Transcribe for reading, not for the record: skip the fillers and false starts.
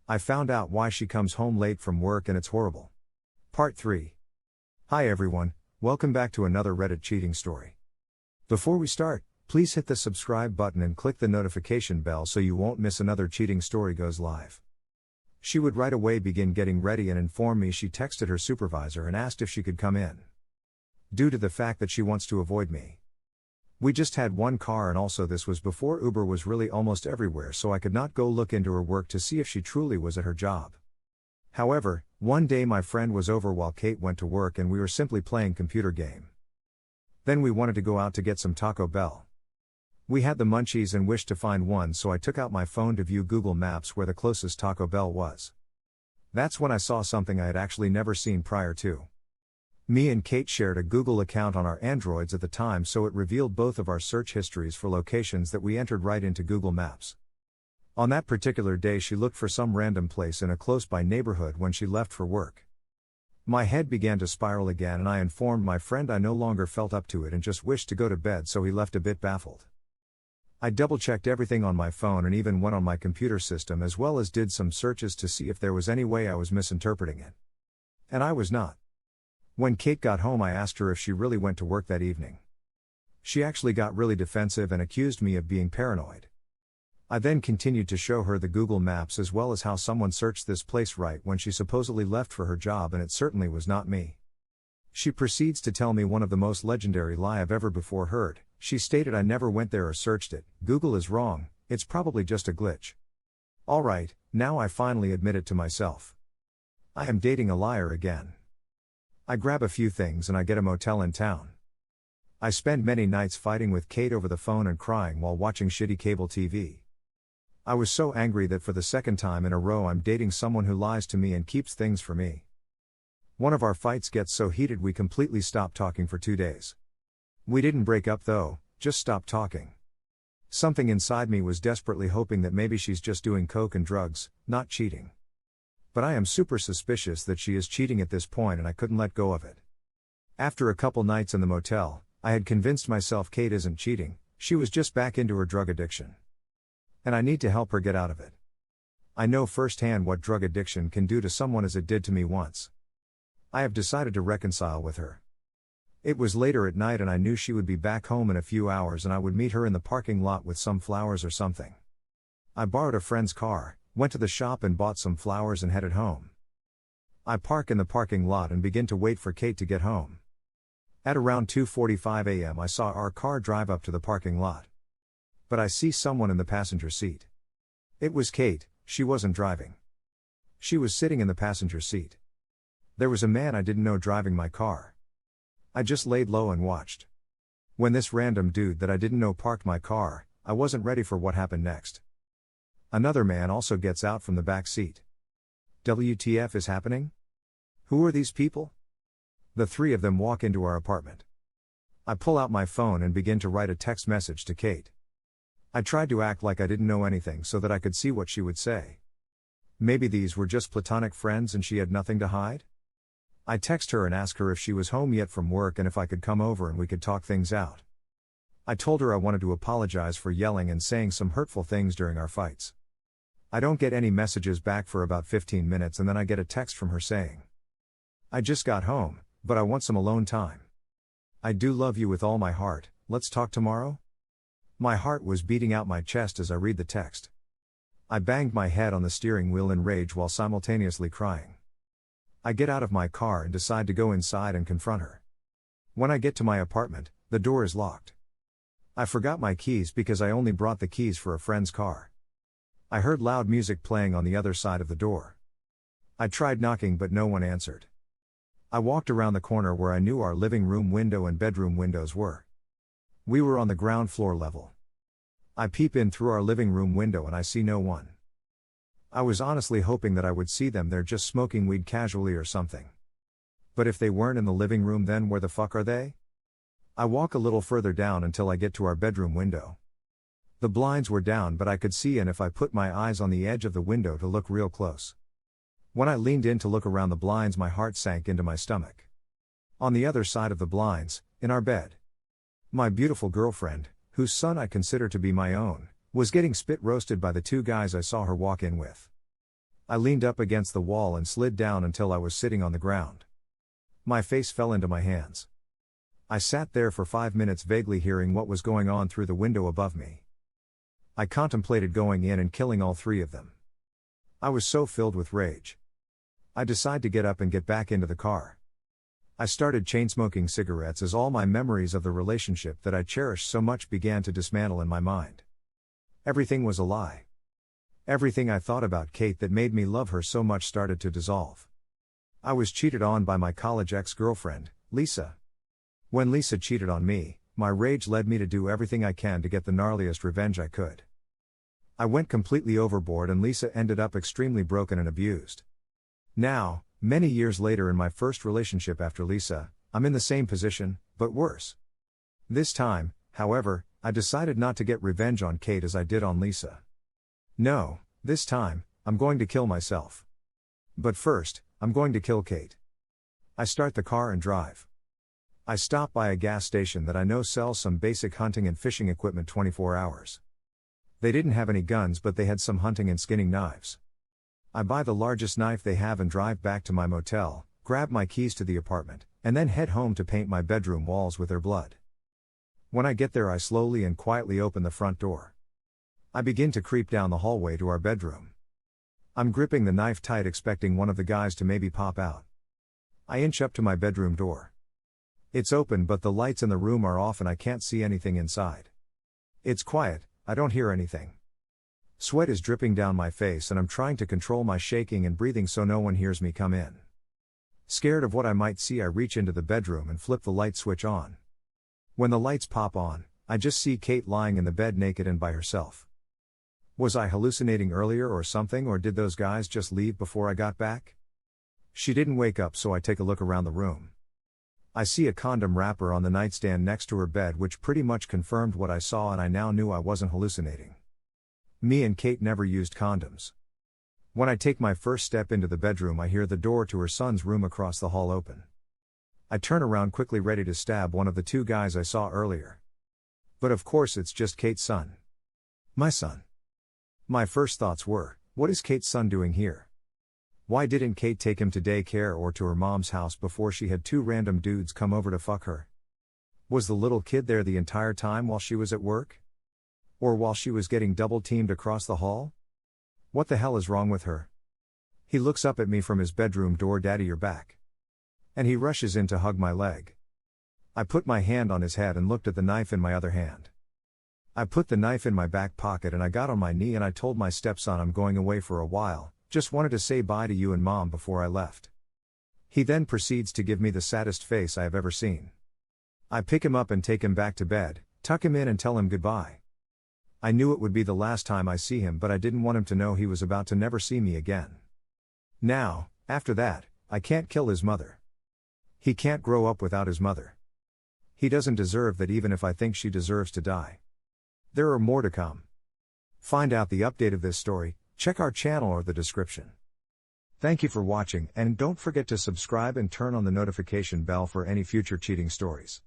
I found out why she comes home late from work and it's horrible. Part 3. Hi everyone, welcome back to another Reddit cheating story. Before we start, please hit the subscribe button and click the notification bell so you won't miss another cheating story goes live. She would right away begin getting ready and inform me she texted her supervisor and asked if she could come in. Due to the fact that she wants to avoid me. We just had one car and also this was before Uber was really almost everywhere, so I could not go look into her work to see if she truly was at her job. However, one day my friend was over while Kate went to work and we were simply playing computer game. Then we wanted to go out to get some Taco Bell. We had the munchies and wished to find one, so I took out my phone to view Google Maps where the closest Taco Bell was. That's when I saw something I had actually never seen prior to. Me and Kate shared a Google account on our Androids at the time, so it revealed both of our search histories for locations that we entered right into Google Maps. On that particular day she looked for some random place in a close-by neighborhood when she left for work. My head began to spiral again and I informed my friend I no longer felt up to it and just wished to go to bed, so he left a bit baffled. I double-checked everything on my phone and even went on my computer system as well as did some searches to see if there was any way I was misinterpreting it. And I was not. When Kate got home I asked her if she really went to work that evening. She actually got really defensive and accused me of being paranoid. I then continued to show her the Google Maps as well as how someone searched this place right when she supposedly left for her job, and it certainly was not me. She proceeds to tell me one of the most legendary lie I've ever before heard. She stated I never went there or searched it. Google is wrong, it's probably just a glitch. Alright, now I finally admit it to myself. I am dating a liar again. I grab a few things and I get a motel in town. I spend many nights fighting with Kate over the phone and crying while watching shitty cable TV. I was so angry that for the second time in a row I'm dating someone who lies to me and keeps things for me. One of our fights gets so heated we completely stopped talking for 2 days. We didn't break up though, just stopped talking. Something inside me was desperately hoping that maybe she's just doing coke and drugs, not cheating. But I am super suspicious that she is cheating at this point and I couldn't let go of it. After a couple nights in the motel, I had convinced myself Kate isn't cheating, she was just back into her drug addiction. And I need to help her get out of it. I know firsthand what drug addiction can do to someone as it did to me once. I have decided to reconcile with her. It was later at night and I knew she would be back home in a few hours and I would meet her in the parking lot with some flowers or something. I borrowed a friend's car, went to the shop and bought some flowers and headed home. I park in the parking lot and begin to wait for Kate to get home. At around 2:45 a.m. I saw our car drive up to the parking lot. But I see someone in the passenger seat. It was Kate, she wasn't driving. She was sitting in the passenger seat. There was a man I didn't know driving my car. I just laid low and watched. When this random dude that I didn't know parked my car, I wasn't ready for what happened next. Another man also gets out from the back seat. WTF is happening? Who are these people? The three of them walk into our apartment. I pull out my phone and begin to write a text message to Kate. I tried to act like I didn't know anything so that I could see what she would say. Maybe these were just platonic friends and she had nothing to hide? I text her and ask her if she was home yet from work and if I could come over and we could talk things out. I told her I wanted to apologize for yelling and saying some hurtful things during our fights. I don't get any messages back for about 15 minutes and then I get a text from her saying, I just got home, but I want some alone time. I do love you with all my heart, let's talk tomorrow? My heart was beating out my chest as I read the text. I banged my head on the steering wheel in rage while simultaneously crying. I get out of my car and decide to go inside and confront her. When I get to my apartment, the door is locked. I forgot my keys because I only brought the keys for a friend's car. I heard loud music playing on the other side of the door. I tried knocking but no one answered. I walked around the corner where I knew our living room window and bedroom windows were. We were on the ground floor level. I peep in through our living room window and I see no one. I was honestly hoping that I would see them there just smoking weed casually or something. But if they weren't in the living room, then where the fuck are they? I walk a little further down until I get to our bedroom window. The blinds were down but I could see in if I put my eyes on the edge of the window to look real close. When I leaned in to look around the blinds, my heart sank into my stomach. On the other side of the blinds, in our bed, my beautiful girlfriend, whose son I consider to be my own, was getting spit roasted by the two guys I saw her walk in with. I leaned up against the wall and slid down until I was sitting on the ground. My face fell into my hands. I sat there for 5 minutes vaguely hearing what was going on through the window above me. I contemplated going in and killing all 3 of them. I was so filled with rage. I decided to get up and get back into the car. I started chain-smoking cigarettes as all my memories of the relationship that I cherished so much began to dismantle in my mind. Everything was a lie. Everything I thought about Kate that made me love her so much started to dissolve. I was cheated on by my college ex-girlfriend, Lisa. When Lisa cheated on me, my rage led me to do everything I can to get the gnarliest revenge I could. I went completely overboard and Lisa ended up extremely broken and abused. Now, many years later in my first relationship after Lisa, I'm in the same position, but worse. This time, however, I decided not to get revenge on Kate as I did on Lisa. No, this time, I'm going to kill myself. But first, I'm going to kill Kate. I start the car and drive. I stop by a gas station that I know sells some basic hunting and fishing equipment 24 hours. They didn't have any guns, but they had some hunting and skinning knives. I buy the largest knife they have and drive back to my motel, grab my keys to the apartment, and then head home to paint my bedroom walls with their blood. When I get there, I slowly and quietly open the front door. I begin to creep down the hallway to our bedroom. I'm gripping the knife tight, expecting one of the guys to maybe pop out. I inch up to my bedroom door. It's open, but the lights in the room are off and I can't see anything inside. It's quiet, I don't hear anything. Sweat is dripping down my face and I'm trying to control my shaking and breathing so no one hears me come in. Scared of what I might see, I reach into the bedroom and flip the light switch on. When the lights pop on, I just see Kate lying in the bed naked and by herself. Was I hallucinating earlier or something, or did those guys just leave before I got back? She didn't wake up, so I take a look around the room. I see a condom wrapper on the nightstand next to her bed, which pretty much confirmed what I saw, and I now knew I wasn't hallucinating. Me and Kate never used condoms. When I take my first step into the bedroom, I hear the door to her son's room across the hall open. I turn around quickly, ready to stab one of the 2 guys I saw earlier. But of course it's just Kate's son. My son. My first thoughts were, what is Kate's son doing here? Why didn't Kate take him to daycare or to her mom's house before she had 2 random dudes come over to fuck her? Was the little kid there the entire time while she was at work? Or while she was getting double-teamed across the hall? What the hell is wrong with her? He looks up at me from his bedroom door. Daddy, you're back. And he rushes in to hug my leg. I put my hand on his head and looked at the knife in my other hand. I put the knife in my back pocket and I got on my knee and I told my stepson I'm going away for a while, just wanted to say bye to you and Mom before I left. He then proceeds to give me the saddest face I have ever seen. I pick him up and take him back to bed, tuck him in and tell him goodbye. I knew it would be the last time I see him, but I didn't want him to know he was about to never see me again. Now, after that, I can't kill his mother. He can't grow up without his mother. He doesn't deserve that, even if I think she deserves to die. There are more to come. Find out the update of this story, check our channel or the description. Thank you for watching, and don't forget to subscribe and turn on the notification bell for any future cheating stories.